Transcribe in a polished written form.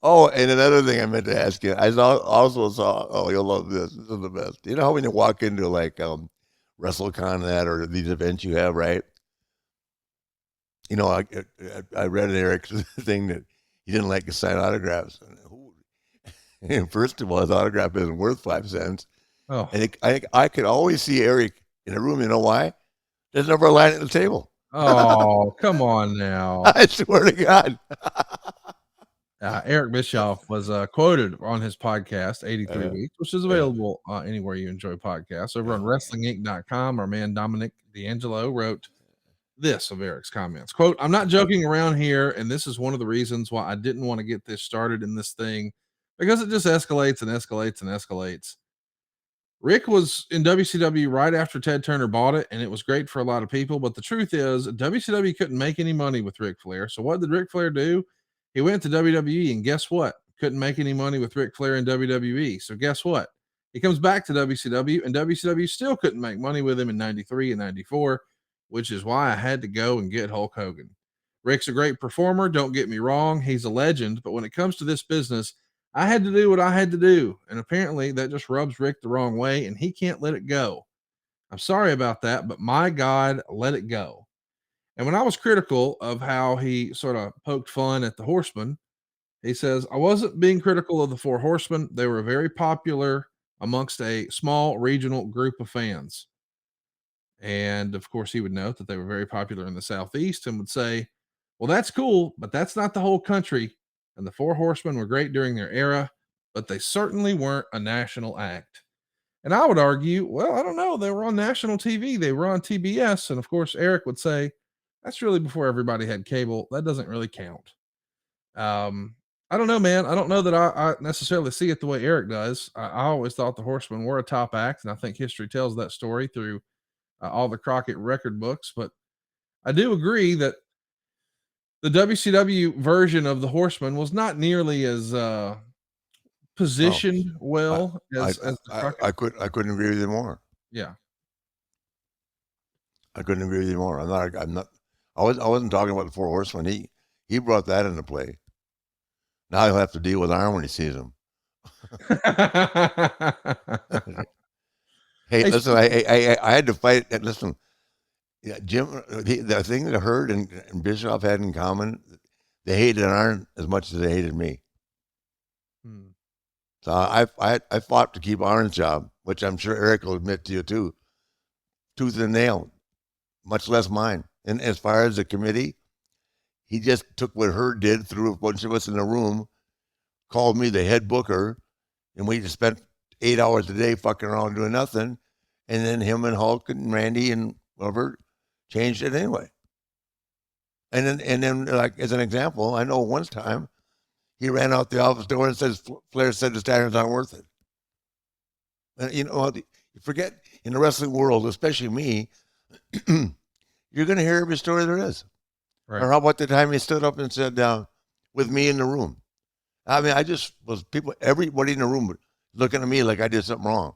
Oh, and another thing I meant to ask you, also saw. Oh, you'll love this. This is the best. You know how when you walk into like WrestleCon that or these events you have, right? You know, I read Eric's thing that he didn't like to sign autographs. And first of all, his autograph isn't worth 5 cents. Oh, And I could always see Eric in a room. You know why? There's never a line at the table. oh, come on now. I swear to God. Eric Bischoff was quoted on his podcast, 83 uh, Weeks, which is yeah. available anywhere you enjoy podcasts. Over on WrestlingInc.com, our man Dominic D'Angelo wrote this of Eric's comments. Quote, I'm not joking around here, and this is one of the reasons why I didn't want to get this started in this thing, because it just escalates and escalates and escalates. Rick was in WCW right after Ted Turner bought it, and it was great for a lot of people. But the truth is, WCW couldn't make any money with Ric Flair. So what did Ric Flair do? He went to WWE, and guess what? Couldn't make any money with Ric Flair in WWE. So guess what? He comes back to WCW, and WCW still couldn't make money with him in 93 and 94, which is why I had to go and get Hulk Hogan. Rick's a great performer. Don't get me wrong. He's a legend. But when it comes to this business, I had to do what I had to do. And apparently that just rubs Rick the wrong way, and he can't let it go. I'm sorry about that, but my God, let it go. And when I was critical of how he sort of poked fun at the Horsemen, he says, I wasn't being critical of the Four Horsemen. They were very popular amongst a small regional group of fans. And of course, he would note that they were very popular in the Southeast and would say, well, that's cool, but that's not the whole country. And the Four Horsemen were great during their era, but they certainly weren't a national act. And I would argue, well, I don't know. They were on national TV, they were on TBS. And of course, Eric would say, that's really before everybody had cable. That doesn't really count. Um, I don't know, man. I don't know that I necessarily see it the way Eric does. I always thought the Horsemen were a top act, and I think history tells that story through all the Crockett record books. But I do agree that the WCW version of the Horseman was not nearly as Oh, positioned I, well I, as the Crockett. I couldn't agree with you more. Yeah. I couldn't agree with you more. I wasn't talking about the Four Horsemen. He brought that into play. Now he'll have to deal with Arn when he sees him. Hey, Hey, listen, I had to fight. Listen, yeah, Jim, the thing that Hurd and Bischoff had in common, they hated Arn as much as they hated me. hmm, So I fought to keep Arn's job, which I'm sure Eric will admit to you too, tooth and nail, much less mine. And as far as the committee, he just took what Hurd did, threw a bunch of us in a room, called me the head booker, and we just spent 8 hours a day fucking around doing nothing. And then him and Hulk and Randy and whoever changed it anyway. And then like as an example, I know one time he ran out the office door and says Flair said the standards aren't worth it. And you know, you forget in the wrestling world, especially me, you're going to hear every story there is. right. Or how about the time he stood up and said, with me in the room? I mean, I just was everybody in the room looking at me like I did something wrong.